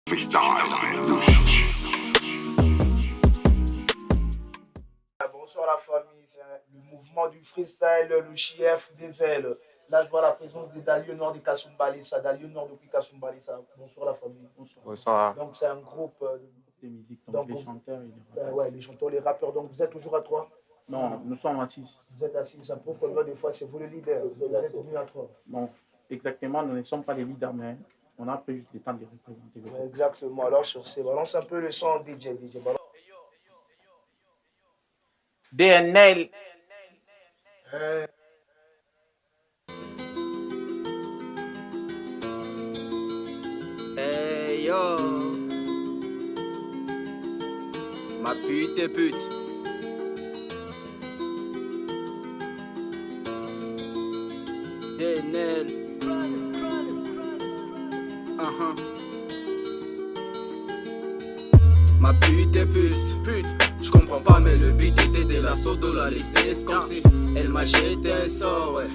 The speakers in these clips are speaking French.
Freestyle. Bonsoir la famille, c'est le mouvement du freestyle, le chef des ailes. Là, je vois la présence de Dalio Nord de Kasumbalissa, Dalio Nord de Kasumbalissa. Bonsoir la famille. Bonsoir. Donc, c'est un groupe de musique, donc les chanteurs et les rappeurs. Ouais, les chanteurs, les rappeurs. Donc, vous êtes toujours à 3? Non, nous sommes à 6. Vous êtes à 6, ça prouve que des fois, c'est vous le leader. Vous êtes venu à 3. Bon, exactement, nous ne sommes pas les leaders, mais on a pris juste le temps de représenter le groupe. Exactement. Alors, sur ces balance un peu le son DJ. Balance. DNL. Hey yo, ma pute est pute. DNL. Ma pute est pute. Je comprends pas, mais le but était de l'assaut de la laisser. C'est comme si elle m'a jeté un sort, ouais.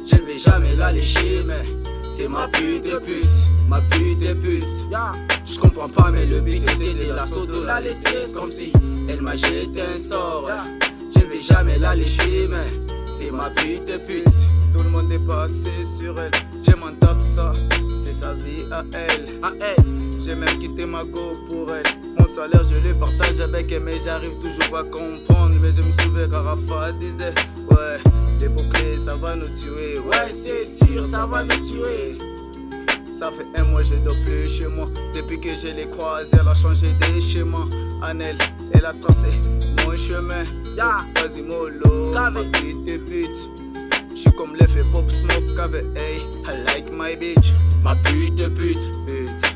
Je ne vais jamais la lécher, mais c'est ma pute est pute. Ma pute est pute. Je comprends pas, mais le but était de l'assaut de la laisser. C'est comme si elle m'a jeté un sort, ouais. Je ne vais jamais la lécher, mais c'est ma pute est pute. Tout le monde est passé sur elle. Je m'en tape ça, c'est sa vie à elle. J'ai même quitté ma go pour elle. Mon salaire je le partage avec elle, mais j'arrive toujours pas à comprendre. Mais je me souviens qu'Arafat disait, ouais, les boucliers ça va nous tuer. Ouais, c'est sûr, ça va nous tuer. Ça fait un mois je dors plus chez moi. Depuis que je l'ai croisée, elle a changé des schémas. Annelle, elle a tracé mon chemin. Vas-y mollo, ma pute est pute. J'suis comme l'effet Pop Smoke avec hey, I like my bitch. Ma pute est pute.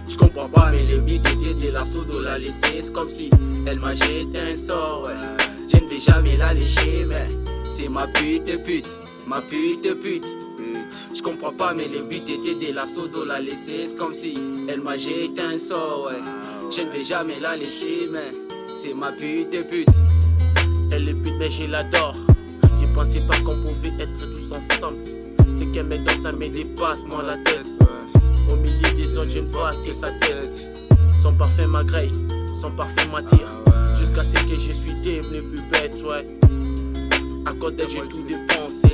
J'comprends pas, mais le beat était de l'assaut de la laisser. C'est comme si elle m'a jeté un sort, ouais. Je ne vais jamais la lécher, mais c'est ma pute est pute. Ma pute est pute. J'comprends pas, mais le but était de l'assaut de la laisser. C'est comme si elle m'a jeté un sort, ouais. Je ne vais jamais la laisser, mais c'est ma pute est pute. Elle est pute, mais je l'adore. Je pensais pas qu'on pouvait être tous ensemble. C'est qu'elle me donne, ça me dépasse, moi la tête. Au milieu des autres, je ne vois que sa tête. Son parfum m'agresse, son parfum m'attire. Jusqu'à ce que je suis devenu plus bête, ouais. À cause d'elle, j'ai tout dépensé.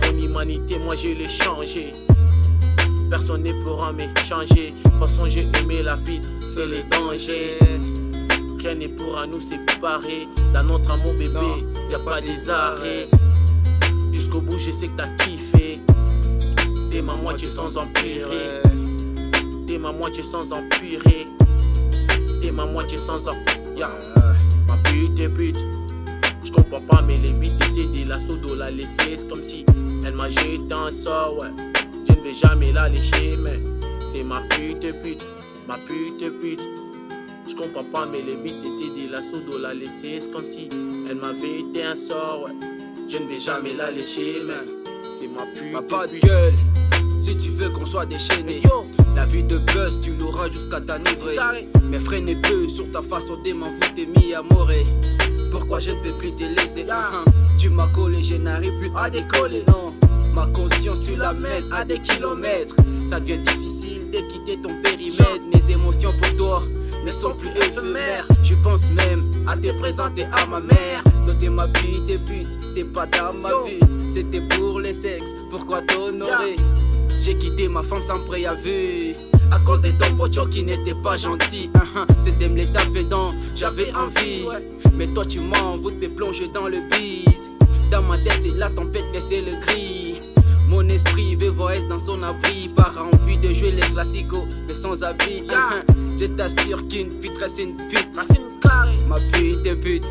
Mon humanité, moi je l'ai changé. Personne ne pourra me changer. De toute façon, j'ai aimé la pite, c'est les dangers. Rien ne pourra nous séparer. Dans notre amour bébé, y'a pas des arrêts. Jusqu'au bout je sais que t'as kiffé. T'es ma moitié sans empirer. T'es ma moitié sans empirer. T'es ma moitié sans empirer. Ma pute est pute. J'comprends pas, mais les beats étaient de l'assaut de la laisser. C'est comme si elle m'a jeté un sort, ouais. Je ne vais jamais la lécher, mais c'est ma pute est pute. Ma pute est pute. Je comprends pas, mais les beats étaient de l'assaut de la laisser. C'est comme si elle m'avait été un sort, ouais. Je ne vais jamais la lécher, mais c'est ma pute. Ma pas de gueule, si tu veux qu'on soit déchaîné. La vie de buzz, tu l'auras jusqu'à t'enivrer. Mes frères ne peuvent sur ta façon de m'en vous t'es mis à mourir. Pourquoi je ne peux plus te laisser? Tu m'as collé, je n'arrive plus à décoller, non. Ma conscience, tu l'amènes à des kilomètres. Ça devient difficile de quitter ton périmètre. Mes émotions pour toi ne sont plus éphémères. Je pense même à te présenter à ma mère. Non, t'es ma pute, t'es pas dans ma vie. C'était pour les sexes, pourquoi t'honorer? J'ai quitté ma femme sans préavis à cause de ton pocho qui n'était pas gentil. C'était me les taper dans, j'avais envie. Mais toi tu m'en veux de me plonger dans le bise. Dans ma tête c'est la tempête, laissez le gris. Mon esprit veut voyager dans son abri. Par envie de jouer les classicos mais sans habit. Je t'assure qu'une pute reste une pute. Ma pute est pute.